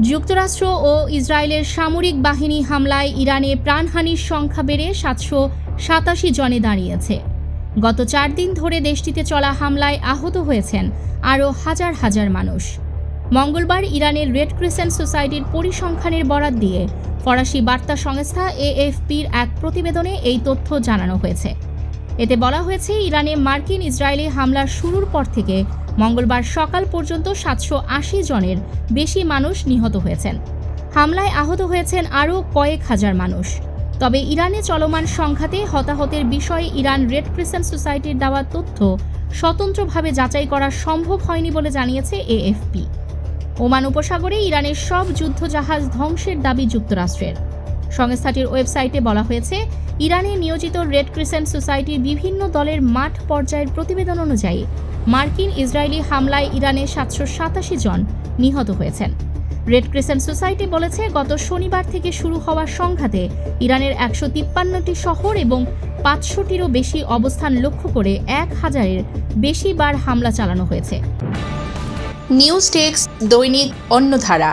যুক্তরাষ্ট্র ও ইসরায়েলের সামরিক বাহিনী হামলায় ইরানে প্রাণহানির সংখ্যা বেড়ে 787 জনে দাঁড়িয়েছে। গত 4 দিন ধরে দেশটিতে চলা হামলায় আহত হয়েছেন আরও হাজার হাজার মানুষ। মঙ্গলবার ইরানের রেড ক্রিসেন্ট সোসাইটির পরিসংখ্যানের বরাত দিয়ে ফরাসি বার্তা সংস্থা এএফপির এক প্রতিবেদনে এই তথ্য জানানো হয়েছে। এতে বলা হয়েছে, ইরানে মার্কিন ইসরায়েলি হামলার শুরুর পর থেকে মঙ্গলবার সকাল পর্যন্ত 780 জনের বেশি মানুষ নিহত হয়েছেন। হামলায় আহত হয়েছেন আরও কয়েক হাজার মানুষ। তবে ইরানে চলমান সংঘাতে হতাহতের বিষয়ে ইরান রেড ক্রিসেন্ট সোসাইটির দেওয়া তথ্য স্বতন্ত্রভাবে যাচাই করা সম্ভব হয়নি বলে জানিয়েছে এএফপি। ওমান উপসাগরে ইরানের সব যুদ্ধজাহাজ ধ্বংসের দাবি যুক্তরাষ্ট্রের। সংস্থাটির ওয়েবসাইটে বলা হয়েছে, ইরানে নিয়োজিত রেড ক্রিসেন্ট সোসাইটির বিভিন্ন দলের মাঠ পর্যায়ের প্রতিবেদন অনুযায়ী মার্কিন ইসরায়েলি হামলায় ইরানে 787 জন নিহত হয়েছেন। রেড ক্রিসেন্ট সোসাইটি বলেছে, গত শনিবার থেকে শুরু হওয়া সংঘাতে ইরানের 153টি শহর এবং 500টিরও বেশি অবস্থান লক্ষ্য করে 1000-এর বেশি বার হামলা চালানো হয়েছে। নিউজ ডেস্ক, দৈনিক অন্যধারা।